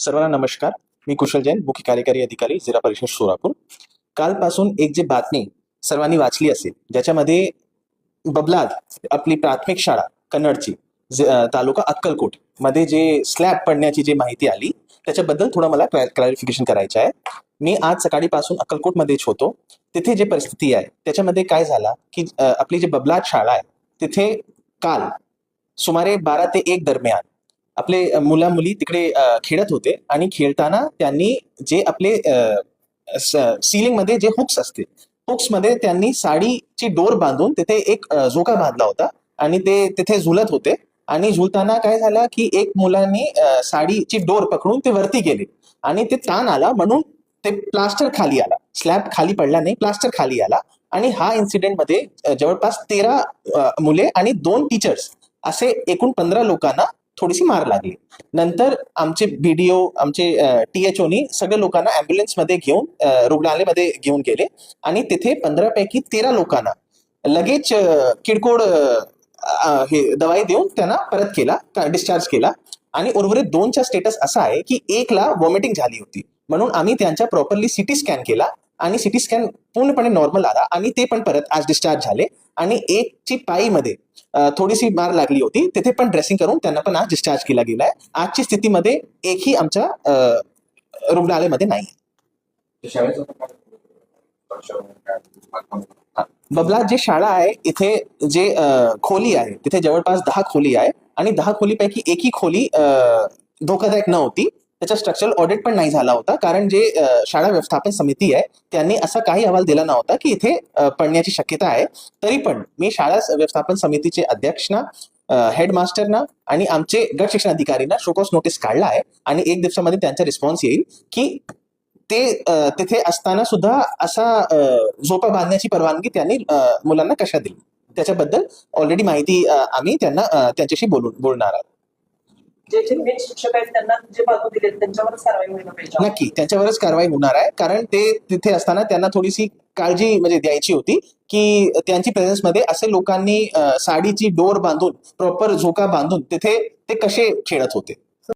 सर्वांना नमस्कार. मी कुशल जैन, मुख्य कार्यकारी अधिकारी जिल्हा परिषद सोलापूर. कालपासून एक जी बातमी सर्वांनी वाचली असेल, ज्याच्यामध्ये बबलाद आपली प्राथमिक शाळा कन्नडची तालुका अक्कलकोट मध्ये जे स्लॅब पडण्याची जी माहिती आली, त्याच्याबद्दल थोडं मला क्लॅरिफिकेशन करायचं आहे. मी आज सकाळीपासून अक्कलकोटमध्येच होतो. तिथे जे परिस्थिती आहे त्याच्यामध्ये काय झाला की आपली जी बबलाद शाळा आहे तिथे काल सुमारे 12 ते 1 दरम्यान आपले मुला मुली तिकडे खेळत होते आणि खेळताना त्यांनी जे आपले सीलिंग मध्ये जे हुक्स असते, हुक्स मध्ये त्यांनी साडीची डोर बांधून तिथे एक झोका बांधला होता आणि ते तिथे झुलत होते. आणि झुलताना काय झालं की एक मुलांनी साडीची डोर पकडून ते वरती गेले आणि ते ताण आला म्हणून ते प्लास्टर खाली आला. स्लॅब खाली पडला नाही, प्लास्टर खाली आला. आणि हा इन्सिडेंट मध्ये जवळपास 13 मुले आणि 2 टीचर्स असे एकूण 15 लोकांना थोडीशी मार लागली. नंतर आमचे बीडीओ, आमचे टीएचओनी सगळ्या लोकांना अँब्युलन्स मध्ये घेऊन रुग्णालयामध्ये घेऊन गेले आणि तिथे 15 पैकी 13 लोकांना लगेच किरकोळ हे दवाई देऊन त्यांना परत केला, डिस्चार्ज केला. आणि उर्वरित 2चा स्टेटस असा आहे की 1ला वॉमिटिंग झाली होती म्हणून आम्ही त्यांच्या प्रॉपरली सिटी स्कॅन केला आणि सिटी स्कॅन पूर्णपणे नॉर्मल आला आणि ते पण परत आज डिस्चार्ज झाले. आणि 1ची पायीमध्ये थोडीशी मार लागली होती, तिथे पण ड्रेसिंग करून त्यांना पण आज डिस्चार्ज केला गेलाय. आजची स्थितीमध्ये एकही आमच्या रुग्णालयामध्ये नाही. बबला जे शाळा आहे इथे जे खोली आहे तिथे जवळपास 10 खोली आहे आणि 10 खोलीपैकी एकही खोली धोकादायक नव्हती. त्याचा स्ट्रक्चरल ऑडिट पण नाही झाला होता, कारण जे शाळा व्यवस्थापन समिती आहे त्यांनी असा काही अहवाल दिला नव्हता की इथे पडण्याची शक्यता आहे. तरी पण मी शाळा व्यवस्थापन समितीचे अध्यक्षना, हेडमास्टरना आणि आमचे गट शिक्षण अधिकारीना शोकॉस नोटीस काढला आहे आणि 1 दिवसामध्ये त्यांचा रिस्पॉन्स येईल की ते तिथे असताना सुद्धा असा झोपा बांधण्याची परवानगी त्यांनी मुलांना कशा दिली त्याच्याबद्दल ऑलरेडी माहिती आम्ही त्यांना त्यांच्याशी बोलणार आहोत. जे मेन शिक्षक आहेत त्यांना जे बाजू दिले त्यांच्यावरच कारवाई व्हायला पाहिजे. नक्की त्यांच्यावरच कारवाई होणार आहे, कारण ते तिथे असताना त्यांना थोडीशी काळजी म्हणजे द्यायची होती की त्यांची प्रेझेन्स मध्ये असे लोकांनी साडीची डोर बांधून, प्रॉपर झोका बांधून तिथे ते कसे खेळत होते.